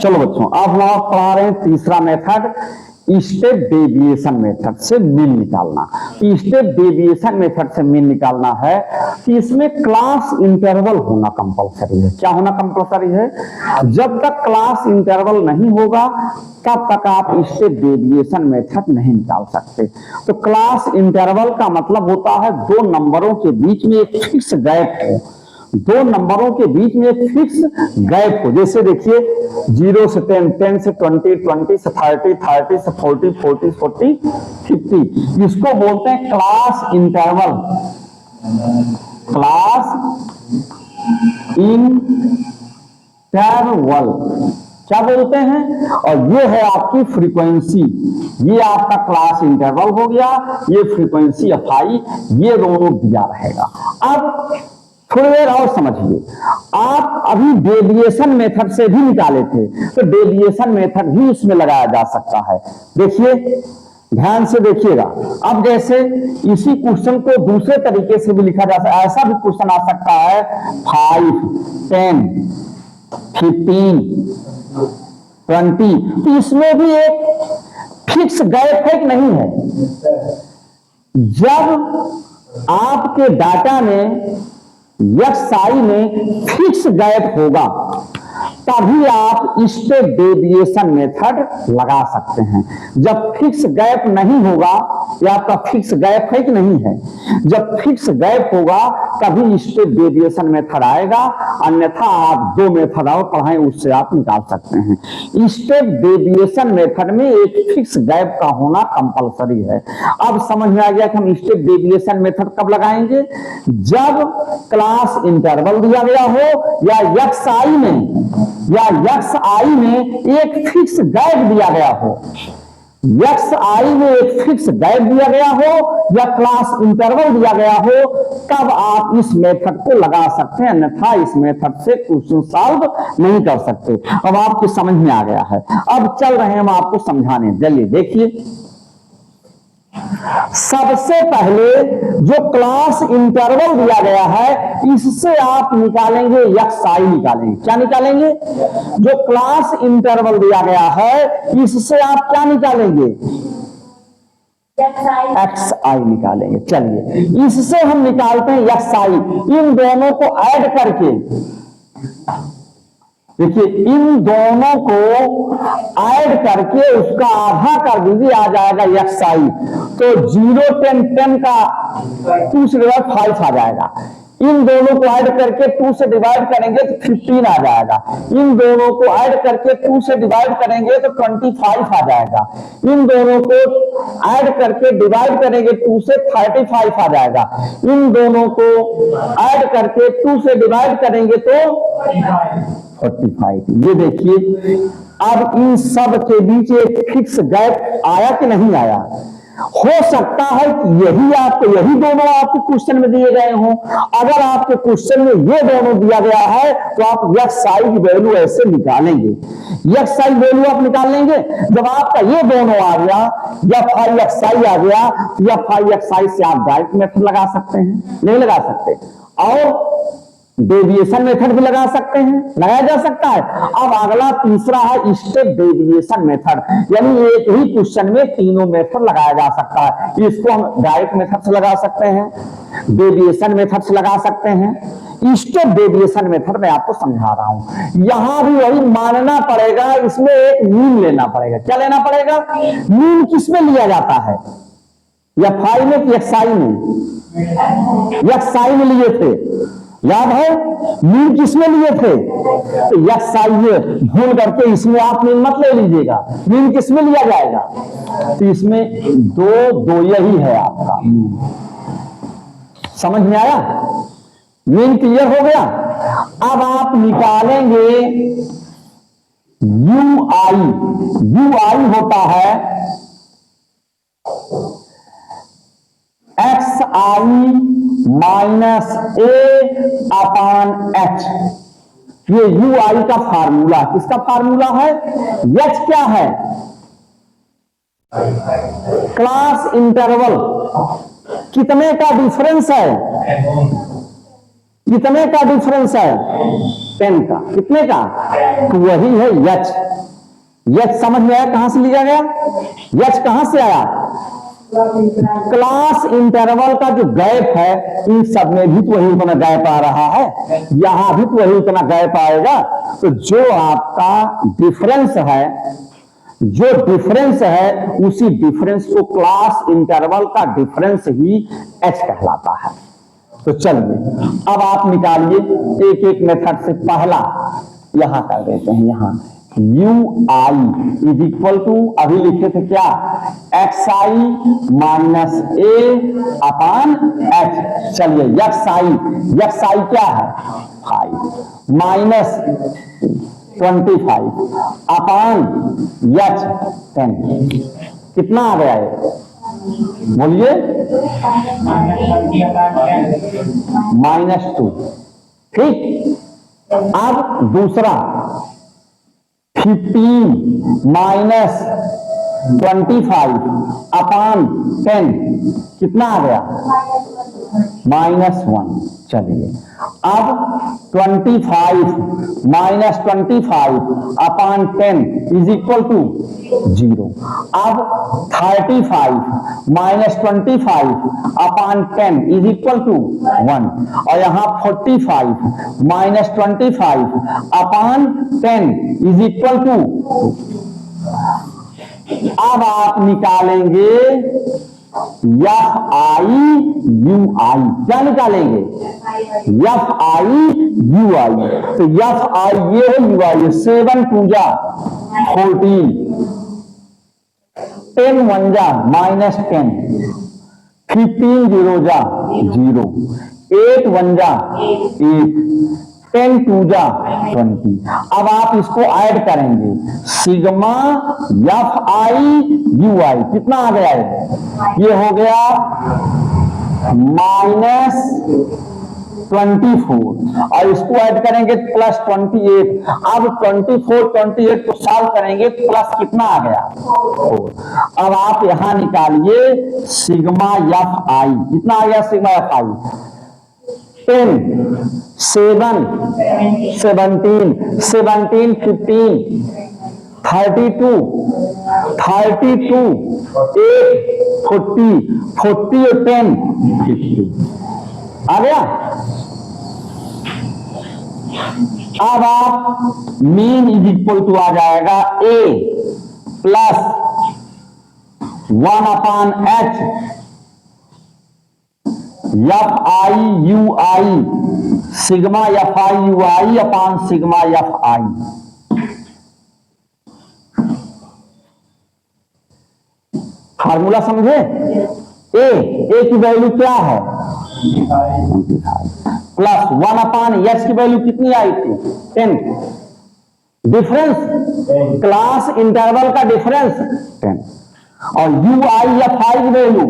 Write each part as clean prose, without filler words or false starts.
चलो बच्चों, अब हम आप पढ़ा रहे हैं तीसरा मेथड, स्टेप डेविएशन मेथड से मीन निकालना। स्टेप डेविएशन मेथड से मीन निकालना है कि इसमें क्लास इंटरवल होना कंपलसरी है। क्या होना कंपलसरी है? जब तक क्लास इंटरवल नहीं होगा तब तक आप स्टेप डेविएशन मेथड नहीं निकाल सकते। तो क्लास इंटरवल का मतलब होता है दो नंबरों के बीच में एक फिक्स गैप हो, दो नंबरों के बीच में एक फिक्स गैप हो। जैसे देखिए 0 से 10, 10 से 20, 20 से 30, 30 से 40, 40 से 40, 50। इसको बोलते हैं क्लास इंटरवल, क्लास इंटरवल क्या बोलते हैं। और ये है आपकी फ्रीक्वेंसी, ये आपका क्लास इंटरवल हो गया, ये फ्रीक्वेंसी एफ आई, ये दोनों दिया रहेगा। अब थोड़ी देर और समझिए, आप अभी डेविएशन मेथड से भी निकाले थे, तो डेविएशन मेथड भी इसमें लगाया जा सकता है। देखिए ध्यान से देखिएगा। अब जैसे इसी क्वेश्चन को दूसरे तरीके से भी लिखा जा सकता है। ऐसा भी क्वेश्चन आ सकता है 5, 10, 15, 20, तो इसमें भी एक फिक्स गैप है कि नहीं है। जब आपके डाटा में XI में फिक्स गैप होगा तभी आप स्टेप डेविएशन मेथड लगा सकते हैं। जब फिक्स गैप नहीं होगा, या आपका फिक्स गैप है कि नहीं है, जब फिक्स गैप होगा तभी स्टेप डेविएशन मेथड आएगा, अन्यथा आप दो मेथड और पढ़ाएं उससे आप निकाल सकते हैं। स्टेप डेविएशन मेथड में एक फिक्स गैप का होना कंपलसरी है। अब समझ में आ गया कि हम स्टेप डेविएशन मेथड कब लगाएंगे? जब क्लास इंटरवल दिया गया हो या XI में एक फिक्स गैप दिया गया हो, XI में एक फिक्स गैप दिया गया हो या क्लास इंटरवल दिया गया हो, तब आप इस मेथड को लगा सकते हैं, अन्यथा इस मेथड से क्वेश्चन सॉल्व नहीं कर सकते। अब आपको समझ में आ गया है। अब चल रहे हैं हम आपको समझाने, चलिए देखिए। सबसे पहले जो क्लास इंटरवल दिया गया है इससे आप निकालेंगे XI निकालेंगे। क्या निकालेंगे? जो क्लास इंटरवल दिया गया है इससे आप क्या निकालेंगे? XI निकालेंगे। चलिए इससे हम निकालते हैं XI। इन दोनों को ऐड करके देखिए, इन दोनों को ऐड करके उसका आधा कर दीजिए, आ जाएगा XI। तो 0, 10, 10 का 2 से डिवाइड 5 आ जाएगा। इन दोनों को ऐड करके 2 से डिवाइड करेंगे तो 15 आ जाएगा। इन दोनों को ऐड करके 2 से डिवाइड करेंगे तो 25 आ जाएगा। इन दोनों को ऐड करके डिवाइड करेंगे 2 से 35 आ जाएगा। इन दोनों को ऐड करके 2 से डिवाइड करेंगे तो 45। ये देखिए, अब इन सब के बीच एक फिक्स गैप आया कि नहीं आया? हो सकता है कि यही दोनों आपके क्वेश्चन में दिए गए हों। अगर आपके क्वेश्चन में ये दोनों दिया गया है तो आप XI की वैल्यू ऐसे निकालेंगे। XI वैल्यू आप निकाल लेंगे। जब आपका ये दोनों आ गया या FI आ गया, या FI से आप डायरेक्ट मेथड लगा सकते हैं, नहीं लगा सकते, और डेविएशन मेथड भी लगा सकते हैं, लगाया जा सकता है। अब अगला तीसरा है स्टेप डेविएशन मेथड, यानी एक ही क्वेश्चन में तीनों मेथड लगाया जा सकता है। इसको हम डायरेक्ट मेथड से लगा सकते हैं, डेविएशन मेथड से लगा सकते हैं। स्टेप डेविएशन मेथड मैं आपको समझा रहा हूं। यहां भी वही मानना पड़ेगा, इसमें एक मीन लेना पड़ेगा। क्या लेना पड़ेगा? मीन किसमें लिया जाता है? FI में कि XI में? XI में लिए थे, याद है? मीन किसमें लिए थे? तो XI भूल करके इसमें आप मीन मत ले लीजिएगा। मीन किसमें लिया जाएगा? तो इसमें दो यही है आपका मीन। समझ में आया? मीन क्लियर हो गया। अब आप निकालेंगे UI होता है XI माइनस A/H। ये UI का फार्मूला, किसका फार्मूला है? H क्या है? Class interval. कितने का डिफरेंस है? कितने का डिफरेंस है? 10 का, कितने का? तो वही है यच। यच समझ में आया कहां से लिया गया? यच कहां से आया? क्लास इंटरवल का जो गैप है, इन सब में भी तो वही उतना गैप आ रहा है, यहां भी तो वही उतना गैप आएगा। तो जो आपका डिफरेंस है, जो डिफरेंस है, उसी डिफरेंस को क्लास इंटरवल का डिफरेंस ही एच कहलाता है। तो चलिए अब आप निकालिए एक एक मेथड से। पहला यहां कर देते हैं, यहां U I is equal to, अभी लिखे थे क्या? X I minus A upon H. चलिए यक्स आई क्या है? 5 माइनस 25 अपान यच 10। कितना आ गया है? बोलिए। -2। ठीक, अब दूसरा 15 माइनस 25 अपान 10 कितना आ गया? -1। चलिए अब 25 minus 25 upon 10 is equal to 0। अब 35 minus 25 upon 10 is equal to 1। और यहां 45 minus 25 upon 10 is equal to. अब आप निकालेंगे एफ आई यू आई। क्या निकालेंगे? F I you I. तो एफ आई ये है, यू आई 7 2 जा 14, 10 1 जा -10, 15 0 जा 0, 8 1 जा 8, 10 2 जा 20। अब आप इसको ऐड करेंगे, सिग्मा एफ आई यू आई कितना आ गया है? ये हो गया -24, और इसको ऐड करेंगे +28। अब 24 28 को सॉल्व करेंगे, प्लस कितना आ गया? 4। अब आप यहां निकालिए सिग्मा एफ आई। कितना आ गया सिग्मा एफ आई? 10 7 17 17 15 32 32 8 40 40 और 10 50 आ गया। अब आप मीन इज इक्वल टू आ जाएगा A plus 1 upon h f I you i, sigma f I you i upon sigma f i. Formula समझे? ए की वैल्यू क्या है? 25 प्लस 1 अपान एच की वैल्यू कितनी आई थी? 10। डिफरेंस क्लास इंटरवल का डिफरेंस 10, और यू आई एफ आई की वैल्यू,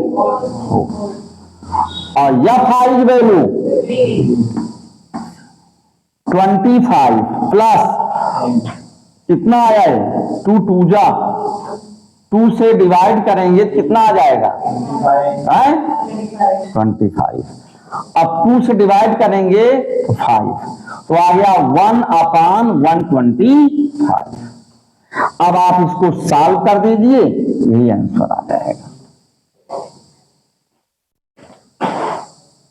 और एफ आई की वैल्यू 25 प्लस कितना आया है? 2 2 जा 2 से डिवाइड करेंगे कितना आ जाएगा? 25। अब 2 से डिवाइड करेंगे तो 5, तो आ गया 1 अपान 125। अब आप इसको सॉल्व कर दीजिए, यही आंसर आ जाएगा।